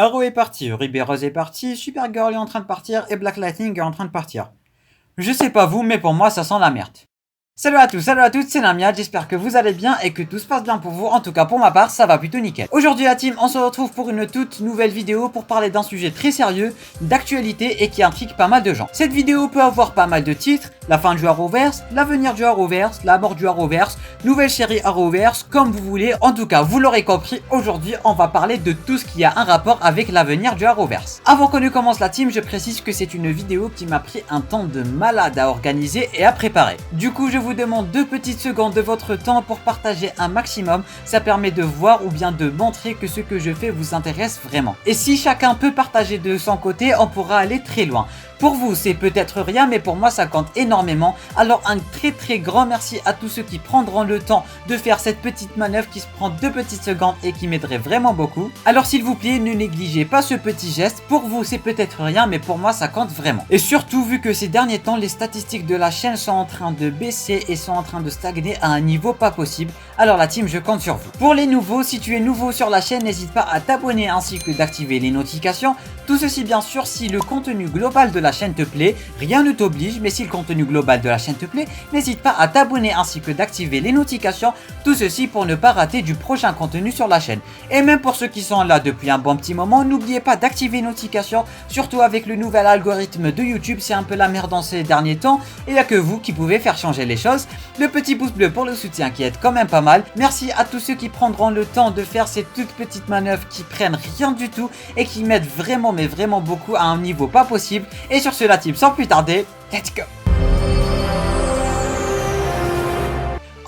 Arrow est parti, Ruby Rose est parti, Supergirl est en train de partir et Black Lightning est en train de partir. Je sais pas vous, mais pour moi ça sent la merde. Salut à tous, salut à toutes, c'est Lamia, j'espère que vous allez bien et que tout se passe bien pour vous, en tout cas pour ma part, ça va plutôt nickel. Aujourd'hui la team, on se retrouve pour une toute nouvelle vidéo pour parler d'un sujet très sérieux, d'actualité et qui intrigue pas mal de gens. Cette vidéo peut avoir pas mal de titres, la fin du Arrowverse, l'avenir du Arrowverse, la mort du Arrowverse, nouvelle série Arrowverse, comme vous voulez, en tout cas vous l'aurez compris, aujourd'hui on va parler de tout ce qui a un rapport avec l'avenir du Arrowverse. Avant qu'on ne commence la team, je précise que c'est une vidéo qui m'a pris un temps de malade à organiser et à préparer. Du coup je vous demande 2 petites secondes de votre temps pour partager un maximum, ça permet de voir ou bien de montrer que ce que je fais vous intéresse vraiment. Et si chacun peut partager de son côté, on pourra aller très loin. Pour vous c'est peut-être rien, mais pour moi ça compte énormément, alors un très grand merci à tous ceux qui prendront le temps de faire cette petite manœuvre qui se prend 2 petites secondes et qui m'aiderait vraiment beaucoup. Alors s'il vous plaît, ne négligez pas ce petit geste, pour vous c'est peut-être rien, mais pour moi ça compte vraiment. Et surtout vu que ces derniers temps les statistiques de la chaîne sont en train de baisser et sont en train de stagner à un niveau pas possible, alors la team je compte sur vous. Pour les nouveaux, si tu es nouveau sur la chaîne, n'hésite pas à t'abonner ainsi que d'activer les notifications, tout ceci bien sûr si le contenu global de la chaîne te plaît, rien ne t'oblige, mais si le contenu global de la chaîne te plaît, n'hésite pas à t'abonner ainsi que d'activer les notifications, tout ceci pour ne pas rater du prochain contenu sur la chaîne. Et même pour ceux qui sont là depuis un bon petit moment, n'oubliez pas d'activer les notifications, surtout avec le nouvel algorithme de YouTube, c'est un peu la merde dans ces derniers temps, et il n'y a que vous qui pouvez faire changer les choses. Le petit pouce bleu pour le soutien qui aide quand même pas mal. Merci à tous ceux qui prendront le temps de faire ces toutes petites manœuvres qui prennent rien du tout et qui m'aident vraiment mais vraiment beaucoup à un niveau pas possible. Et sur ce la team, sans plus tarder, let's go.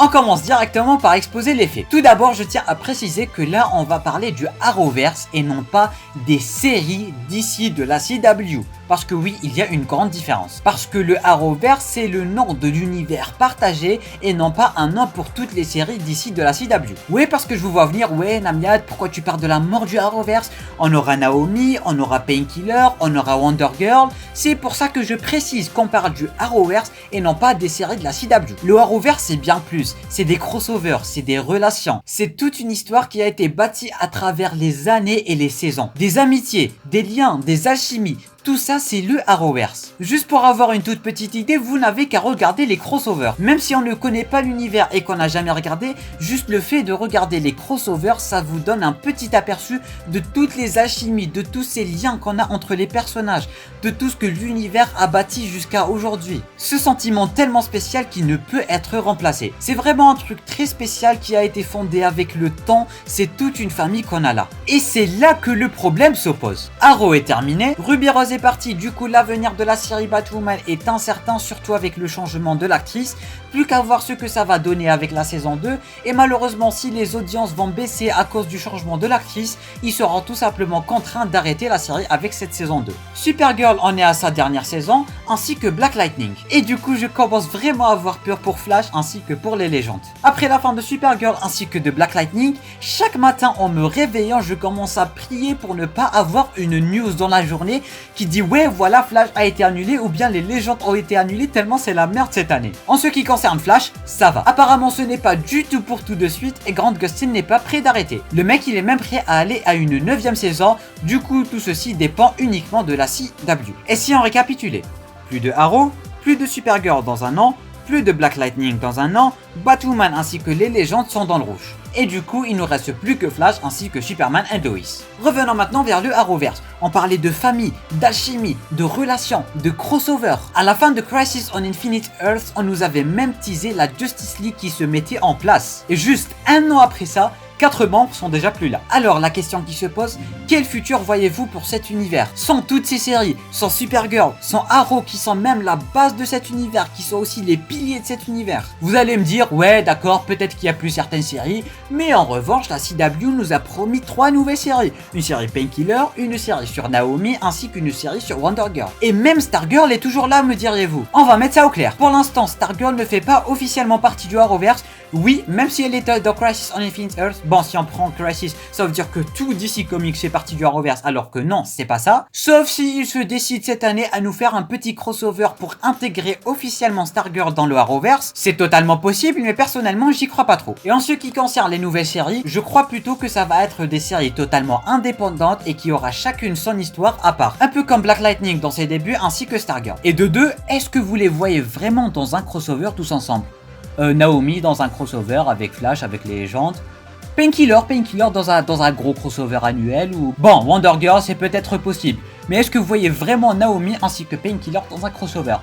On commence directement par exposer les faits. Tout d'abord, je tiens à préciser que là, on va parler du Arrowverse et non pas des séries d'ici de la CW. Parce que oui, il y a une grande différence. Parce que le Arrowverse, c'est le nom de l'univers partagé et non pas un nom pour toutes les séries d'ici de la CW. Oui, parce que je vous vois venir, ouais, Namiad, pourquoi tu parles de la mort du Arrowverse? On aura Naomi, on aura Painkiller, on aura Wonder Girl. C'est pour ça que je précise qu'on parle du Arrowverse et non pas des séries de la CW. Le Arrowverse, c'est bien plus. C'est des crossovers, c'est des relations. C'est toute une histoire qui a été bâtie à travers les années et les saisons. Des amitiés, des liens, des alchimies. Tout ça, c'est le Arrowverse. Juste pour avoir une toute petite idée, vous n'avez qu'à regarder les crossovers. Même si on ne connaît pas l'univers et qu'on n'a jamais regardé, juste le fait de regarder les crossovers, ça vous donne un petit aperçu de toutes les alchimies, de tous ces liens qu'on a entre les personnages, de tout ce que l'univers a bâti jusqu'à aujourd'hui. Ce sentiment tellement spécial qui ne peut être remplacé. C'est vraiment un truc très spécial qui a été fondé avec le temps, c'est toute une famille qu'on a là. Et c'est là que le problème s'oppose. Arrow est terminé, Ruby Rose est parti, du coup l'avenir de la série Batwoman est incertain, surtout avec le changement de l'actrice. Plus qu'à voir ce que ça va donner avec la saison 2, et malheureusement si les audiences vont baisser à cause du changement de l'actrice, ils seront tout simplement contraints d'arrêter la série avec cette saison 2. Supergirl en est à sa dernière saison, ainsi que Black Lightning. Et du coup je commence vraiment à avoir peur pour Flash ainsi que pour les légendes. Après la fin de Supergirl ainsi que de Black Lightning, chaque matin en me réveillant je commence à prier pour ne pas avoir une news dans la journée qui dit ouais voilà Flash a été annulé ou bien les légendes ont été annulées tellement c'est la merde cette année. En ce qui concerne Flash, ça va. Apparemment ce n'est pas du tout pour tout de suite et Grant Gustin n'est pas prêt d'arrêter. Le mec il est même prêt à aller à une 9e saison, du coup tout ceci dépend uniquement de la CW. Et si on récapitulait, plus de Arrow, plus de Supergirl dans un an, plus de Black Lightning dans un an, Batwoman ainsi que les légendes sont dans le rouge. Et du coup, il ne reste plus que Flash ainsi que Superman et Lois. Revenons maintenant vers le Arrowverse. On parlait de famille, d'alchimie, de relations, de crossover. À la fin de Crisis on Infinite Earths, on nous avait même teasé la Justice League qui se mettait en place. Et juste un an après ça, 4 membres sont déjà plus là. Alors la question qui se pose, quel futur voyez-vous pour cet univers? Sans toutes ces séries, sans Supergirl, sans Arrow qui sont même la base de cet univers, qui sont aussi les piliers de cet univers. Vous allez me dire, ouais d'accord, peut-être qu'il n'y a plus certaines séries, mais en revanche la CW nous a promis 3 nouvelles séries. Une série Painkiller, une série sur Naomi, ainsi qu'une série sur Wonder Girl. Et même Stargirl est toujours là me diriez-vous. On va mettre ça au clair. Pour l'instant, Stargirl ne fait pas officiellement partie du Arrowverse. Oui, même si elle est dans Crisis on Infinite Earths, Bon, si on prend Crisis, ça veut dire que tout DC Comics fait partie du Arrowverse, alors que non, c'est pas ça. Sauf s'ils se décident cette année à nous faire un petit crossover pour intégrer officiellement Stargirl dans le Arrowverse. C'est totalement possible, mais personnellement, j'y crois pas trop. Et en ce qui concerne les nouvelles séries, je crois plutôt que ça va être des séries totalement indépendantes et qui aura chacune son histoire à part. Un peu comme Black Lightning dans ses débuts, ainsi que Stargirl. Et de deux, est-ce que vous les voyez vraiment dans un crossover tous ensemble? Naomi dans un crossover avec Flash, avec les légendes. Painkiller dans un gros crossover annuel ou... Bon, Wonder Girl c'est peut-être possible. Mais est-ce que vous voyez vraiment Naomi ainsi que Painkiller dans un crossover?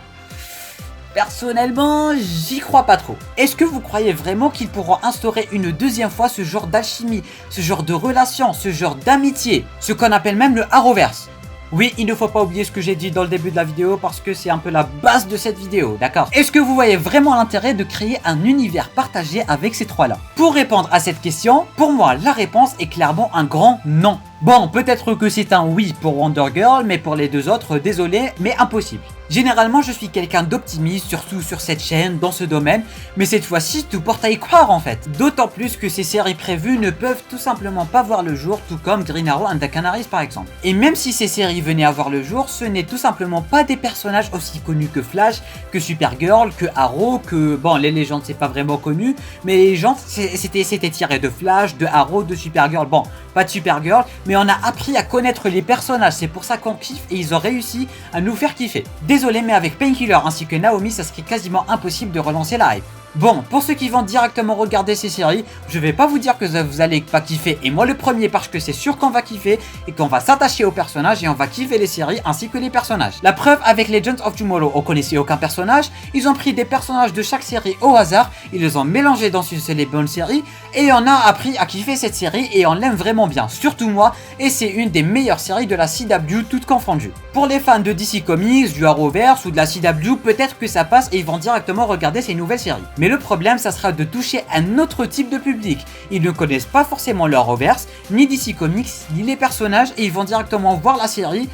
Personnellement, j'y crois pas trop. Est-ce que vous croyez vraiment qu'ils pourront instaurer une deuxième fois ce genre d'alchimie, ce genre de relation, ce genre d'amitié, ce qu'on appelle même le Arrowverse? Oui, il ne faut pas oublier ce que j'ai dit dans le début de la vidéo parce que c'est un peu la base de cette vidéo, d'accord? Est-ce que vous voyez vraiment l'intérêt de créer un univers partagé avec ces trois-là? Pour répondre à cette question, pour moi, la réponse est clairement un grand non. Bon, peut-être que c'est un oui pour Wonder Girl, mais pour les deux autres, désolé, mais impossible. Généralement, je suis quelqu'un d'optimiste, surtout sur cette chaîne, dans ce domaine, mais cette fois-ci, tout porte à y croire en fait. D'autant plus que ces séries prévues ne peuvent tout simplement pas voir le jour, tout comme Green Arrow and the Canaries par exemple. Et même si ces séries venaient à voir le jour, ce n'est tout simplement pas des personnages aussi connus que Flash, que Supergirl, que Arrow, que... Bon, les légendes c'est pas vraiment connu, mais les légendes c'était tiré de Flash, de Arrow, de Supergirl. Bon, pas de Supergirl, mais on a appris à connaître les personnages, c'est pour ça qu'on kiffe et ils ont réussi à nous faire kiffer. Désolé, mais avec Painkiller ainsi que Naomi, ça serait quasiment impossible de relancer la hype. Bon, pour ceux qui vont directement regarder ces séries, je vais pas vous dire que vous allez pas kiffer, et moi le premier parce que c'est sûr qu'on va kiffer, et qu'on va s'attacher aux personnages, et on va kiffer les séries ainsi que les personnages. La preuve avec Legends of Tomorrow, on connaissait aucun personnage, ils ont pris des personnages de chaque série au hasard, ils les ont mélangés dans une seule et bonne série, et on a appris à kiffer cette série, et on l'aime vraiment bien, surtout moi, et c'est une des meilleures séries de la CW toutes confondues. Pour les fans de DC Comics, du Arrowverse ou de la CW, peut-être que ça passe et ils vont directement regarder ces nouvelles séries. Mais le problème, ça sera de toucher un autre type de public. Ils ne connaissent pas forcément le Arrowverse, ni DC Comics, ni les personnages, et ils vont directement voir la série.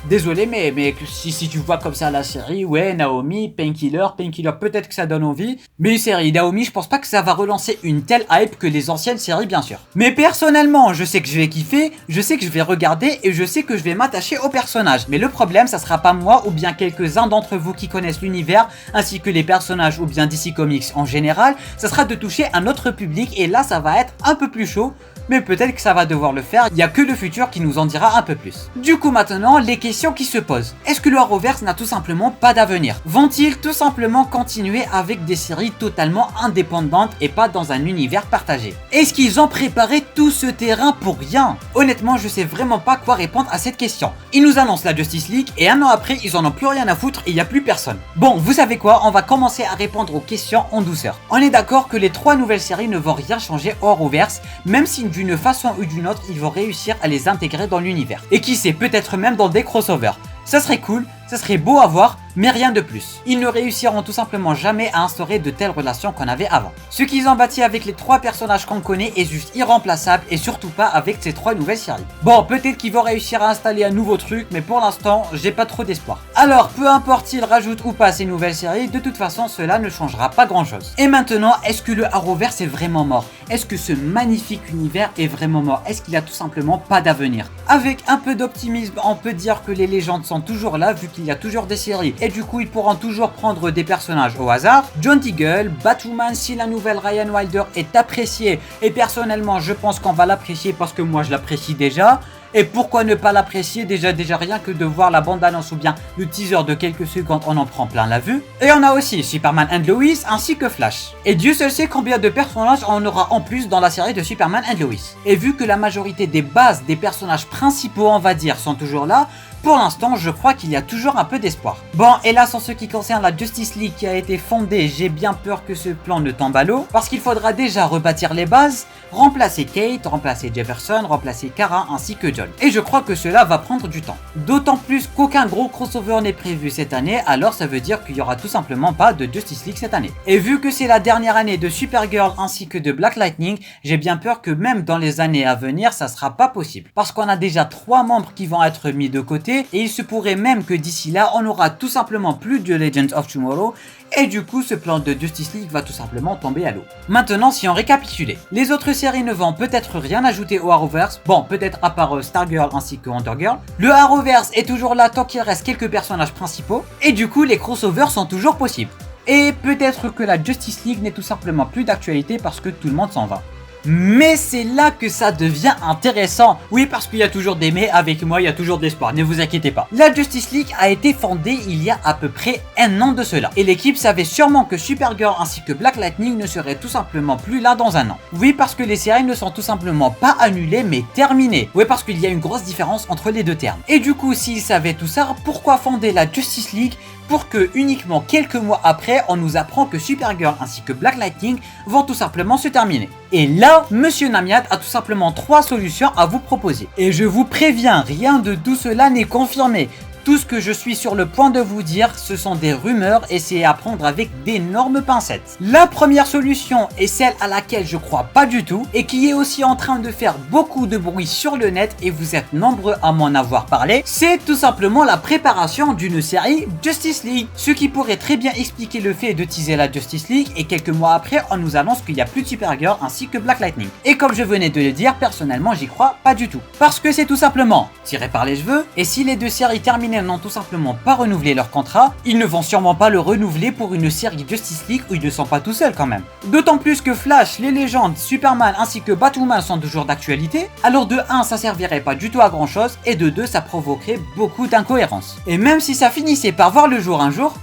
Désolé, mais si tu vois comme ça la série, ouais, Naomi, Painkiller, peut-être que ça donne envie. Mais une série Naomi, je pense pas que ça va relancer une telle hype que les anciennes séries, bien sûr. Mais personnellement, je sais que je vais kiffer, je sais que je vais regarder et je sais que je vais m'attacher aux personnages. Mais le problème, ça sera pas moi ou bien quelques-uns d'entre vous qui connaissent l'univers, ainsi que les personnages ou bien DC Comics en général, ça sera de toucher un autre public et là, ça va être un peu plus chaud. Mais peut-être que ça va devoir le faire, il n'y a que le futur qui nous en dira un peu plus. Du coup maintenant, les questions qui se posent. Est-ce que le Arrowverse n'a tout simplement pas d'avenir? Vont-ils tout simplement continuer avec des séries totalement indépendantes et pas dans un univers partagé? Est-ce qu'ils ont préparé tout ce terrain pour rien? Honnêtement, je sais vraiment pas quoi répondre à cette question. Ils nous annoncent la Justice League et un an après, ils en ont plus rien à foutre et il n'y a plus personne. Bon, vous savez quoi? On va commencer à répondre aux questions en douceur. On est d'accord que les trois nouvelles séries ne vont rien changer au Arrowverse, même si d'une façon ou d'une autre, ils vont réussir à les intégrer dans l'univers. Et qui sait, peut-être même dans des crossovers. Ça serait cool, ça serait beau à voir, mais rien de plus. Ils ne réussiront tout simplement jamais à instaurer de telles relations qu'on avait avant. Ce qu'ils ont bâti avec les trois personnages qu'on connaît est juste irremplaçable et surtout pas avec ces trois nouvelles séries. Bon, peut-être qu'ils vont réussir à installer un nouveau truc, mais pour l'instant, j'ai pas trop d'espoir. Alors, peu importe s'ils rajoutent ou pas ces nouvelles séries, de toute façon, cela ne changera pas grand-chose. Et maintenant, est-ce que le Arrowverse est vraiment mort? Est-ce que ce magnifique univers est vraiment mort? Est-ce qu'il a tout simplement pas d'avenir? Avec un peu d'optimisme, on peut dire que les légendes sont toujours là, vu qu'il y a toujours des séries. Et du coup, ils pourront toujours prendre des personnages au hasard. John Diggle, Batwoman, si la nouvelle Ryan Wilder est appréciée, et personnellement, je pense qu'on va l'apprécier parce que moi, je l'apprécie déjà. Et pourquoi ne pas l'apprécier, déjà rien que de voir la bande-annonce ou bien le teaser de quelques secondes, on en prend plein la vue. Et on a aussi Superman and Lois ainsi que Flash. Et Dieu seul sait combien de personnages on aura en plus dans la série de Superman and Lois. Et vu que la majorité des bases des personnages principaux, on va dire, sont toujours là, pour l'instant, je crois qu'il y a toujours un peu d'espoir. Bon, hélas, en ce qui concerne la Justice League qui a été fondée, j'ai bien peur que ce plan ne tombe à l'eau, parce qu'il faudra déjà rebâtir les bases, remplacer Kate, remplacer Jefferson, remplacer Kara ainsi que John. seul. Et je crois que cela va prendre du temps. D'autant plus qu'aucun gros crossover n'est prévu cette année, alors ça veut dire qu'il y aura tout simplement pas de Justice League cette année. Et vu que c'est la dernière année de Supergirl ainsi que de Black Lightning, j'ai bien peur que même dans les années à venir, ça sera pas possible. Parce qu'on a déjà 3 membres qui vont être mis de côté, et il se pourrait même que d'ici là, on aura tout simplement plus de Legends of Tomorrow, et du coup ce plan de Justice League va tout simplement tomber à l'eau. Maintenant, si on récapitule, les autres séries ne vont peut-être rien ajouter au Arrowverse, bon peut-être à part Stargirl ainsi que Wonder Girl. Le Arrowverse est toujours là tant qu'il reste quelques personnages principaux, et du coup les crossovers sont toujours possibles. Et peut-être que la Justice League n'est tout simplement plus d'actualité parce que tout le monde s'en va. Mais c'est là que ça devient intéressant. Oui, parce qu'il y a toujours des mais, avec moi il y a toujours de l'espoir, ne vous inquiétez pas. La Justice League a été fondée il y a à peu près 1 an de cela. Et l'équipe savait sûrement que Supergirl ainsi que Black Lightning ne seraient tout simplement plus là dans 1 an. Oui, parce que les séries ne sont tout simplement pas annulées mais terminées. Oui, parce qu'il y a une grosse différence entre les deux termes. Et du coup, s'ils savaient tout ça, pourquoi fonder la Justice League pour que uniquement quelques mois après, on nous apprend que Supergirl ainsi que Black Lightning vont tout simplement se terminer. Et là, Monsieur Namiad a tout simplement 3 solutions à vous proposer. Et je vous préviens, rien de tout cela n'est confirmé. Tout ce que je suis sur le point de vous dire, ce sont des rumeurs et c'est à prendre avec d'énormes pincettes. La première solution est celle à laquelle je crois pas du tout et qui est aussi en train de faire beaucoup de bruit sur le net et vous êtes nombreux à m'en avoir parlé. C'est tout simplement la préparation d'une série Justice League. Ce qui pourrait très bien expliquer le fait de teaser la Justice League et quelques mois après on nous annonce qu'il n'y a plus de Supergirl ainsi que Black Lightning. Et comme je venais de le dire, personnellement j'y crois pas du tout. Parce que c'est tout simplement tiré par les cheveux et si les deux séries terminent n'ont tout simplement pas renouvelé leur contrat, ils ne vont sûrement pas le renouveler pour une série Justice League où ils ne sont pas tout seuls quand même. D'autant plus que Flash, les légendes, Superman ainsi que Batwoman sont toujours d'actualité, alors de 1 ça servirait pas du tout à grand chose et de 2 ça provoquerait beaucoup d'incohérences. Et même si ça finissait par voir le jour un jour,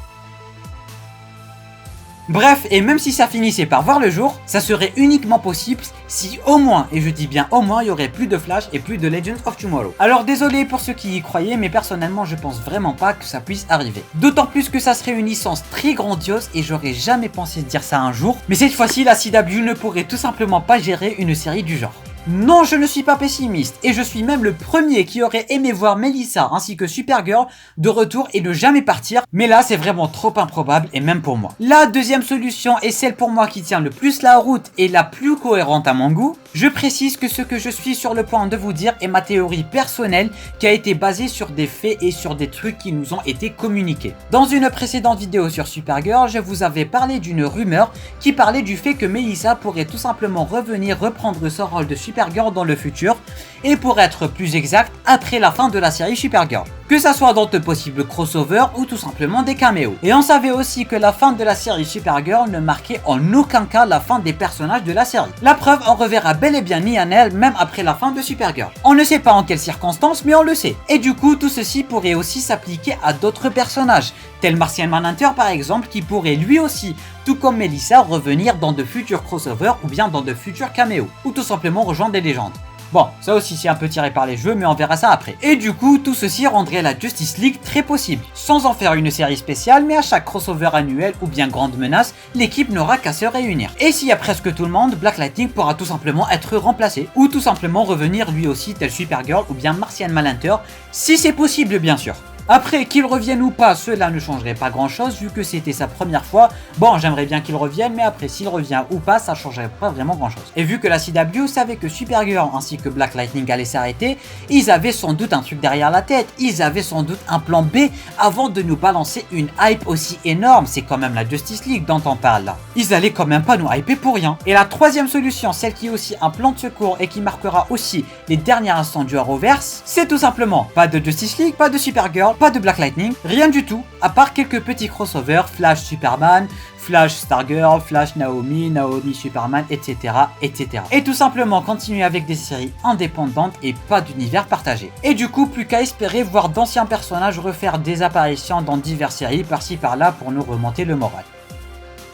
bref, et même si ça finissait par voir le jour, ça serait uniquement possible si au moins, et je dis bien au moins, il y aurait plus de Flash et plus de Legends of Tomorrow. Alors désolé pour ceux qui y croyaient, mais personnellement je pense vraiment pas que ça puisse arriver. D'autant plus que ça serait une licence très grandiose et j'aurais jamais pensé dire ça un jour, mais cette fois-ci la CW ne pourrait tout simplement pas gérer une série du genre. Non, je ne suis pas pessimiste et je suis même le premier qui aurait aimé voir Melissa ainsi que Supergirl de retour et ne jamais partir, mais là c'est vraiment trop improbable et même pour moi. La deuxième solution est celle pour moi qui tient le plus la route et la plus cohérente à mon goût. Je précise que ce que je suis sur le point de vous dire est ma théorie personnelle qui a été basée sur des faits et sur des trucs qui nous ont été communiqués. Dans une précédente vidéo sur Supergirl, je vous avais parlé d'une rumeur qui parlait du fait que Melissa pourrait tout simplement revenir reprendre son rôle de Supergirl dans le futur et pour être plus exact, après la fin de la série Supergirl. Que ça soit dans de possibles crossovers ou tout simplement des caméos. Et on savait aussi que la fin de la série Supergirl ne marquait en aucun cas la fin des personnages de la série. La preuve, on reverra bel et bien Lianel même après la fin de Supergirl. On ne sait pas en quelles circonstances, mais on le sait. Et du coup, tout ceci pourrait aussi s'appliquer à d'autres personnages, tel Martian Manhunter par exemple, qui pourrait lui aussi, tout comme Melissa, revenir dans de futurs crossovers ou bien dans de futurs caméos, ou tout simplement rejoindre des légendes. Bon, ça aussi c'est un peu tiré par les cheveux, mais on verra ça après. Et du coup, tout ceci rendrait la Justice League très possible, sans en faire une série spéciale, mais à chaque crossover annuel ou bien grande menace, l'équipe n'aura qu'à se réunir. Et s'il y a presque tout le monde, Black Lightning pourra tout simplement être remplacé, ou tout simplement revenir lui aussi tel Supergirl ou bien Martian Manhunter, si c'est possible bien sûr. Après, qu'il revienne ou pas, cela ne changerait pas grand chose vu que c'était sa première fois. Bon, j'aimerais bien qu'il revienne, mais après, s'il revient ou pas, ça changerait pas vraiment grand chose. Et vu que la CW savait que Supergirl ainsi que Black Lightning allaient s'arrêter, ils avaient sans doute un truc derrière la tête. Ils avaient sans doute un plan B avant de nous balancer une hype aussi énorme. C'est quand même la Justice League dont on parle là. Ils allaient quand même pas nous hyper pour rien. Et la troisième solution, celle qui est aussi un plan de secours et qui marquera aussi les derniers instants du Arrowverse, c'est tout simplement pas de Justice League, pas de Supergirl, pas de Black Lightning, rien du tout, à part quelques petits crossovers, Flash Superman, Flash Stargirl, Flash Naomi, Naomi Superman, etc., etc. Et tout simplement continuer avec des séries indépendantes et pas d'univers partagé. Et du coup, plus qu'à espérer voir d'anciens personnages refaire des apparitions dans diverses séries par-ci par-là pour nous remonter le moral.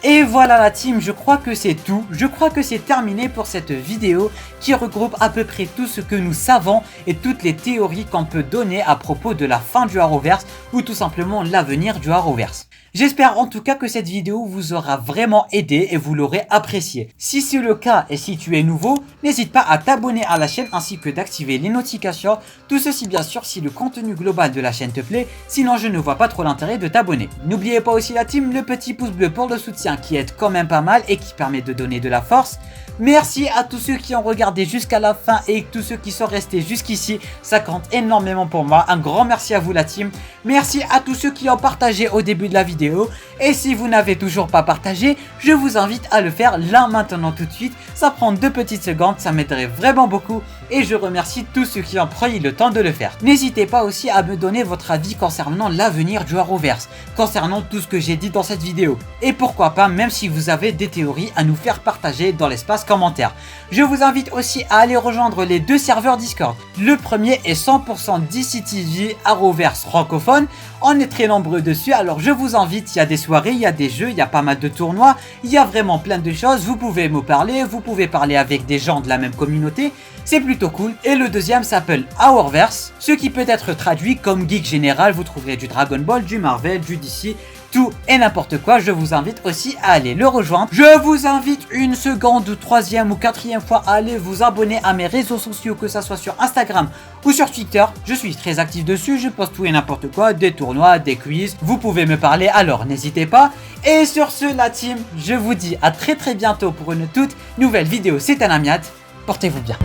Et voilà la team, je crois que c'est tout, je crois que c'est terminé pour cette vidéo qui regroupe à peu près tout ce que nous savons et toutes les théories qu'on peut donner à propos de la fin du Arrowverse ou tout simplement l'avenir du Arrowverse. J'espère en tout cas que cette vidéo vous aura vraiment aidé et vous l'aurez apprécié. Si c'est le cas et si tu es nouveau, n'hésite pas à t'abonner à la chaîne ainsi que d'activer les notifications. Tout ceci bien sûr si le contenu global de la chaîne te plaît, sinon je ne vois pas trop l'intérêt de t'abonner. N'oubliez pas aussi la team, le petit pouce bleu pour le soutien qui aide quand même pas mal et qui permet de donner de la force. Merci à tous ceux qui ont regardé jusqu'à la fin et tous ceux qui sont restés jusqu'ici, ça compte énormément pour moi. Un grand merci à vous la team. Merci à tous ceux qui ont partagé au début de la vidéo. Et si vous n'avez toujours pas partagé, je vous invite à le faire là maintenant tout de suite. Ça prend 2 petites secondes, ça m'aiderait vraiment beaucoup. Et je remercie tous ceux qui ont pris le temps de le faire. N'hésitez pas aussi à me donner votre avis concernant l'avenir du Arrowverse, concernant tout ce que j'ai dit dans cette vidéo. Et pourquoi pas, même si vous avez des théories, à nous faire partager dans l'espace commentaire. Je vous invite aussi à aller rejoindre les 2 serveurs Discord. Le premier est 100% DC TV Arrowverse francophone. On est très nombreux dessus, alors je vous invite, il y a des soirées, il y a des jeux, il y a pas mal de tournois, il y a vraiment plein de choses, vous pouvez me parler, vous pouvez parler avec des gens de la même communauté, c'est plutôt cool. Et le deuxième s'appelle Arrowverse, ce qui peut être traduit comme geek général, vous trouverez du Dragon Ball, du Marvel, du DC, tout et n'importe quoi. Je vous invite aussi à aller le rejoindre. Je vous invite une seconde, troisième ou quatrième fois à aller vous abonner à mes réseaux sociaux, que ça soit sur Instagram ou sur Twitter. Je suis très actif dessus, je poste tout et n'importe quoi, des tournois, des quiz, vous pouvez me parler, alors n'hésitez pas. Et sur ce la team, je vous dis à très bientôt pour une toute nouvelle vidéo. C'est un Amiat, portez-vous bien.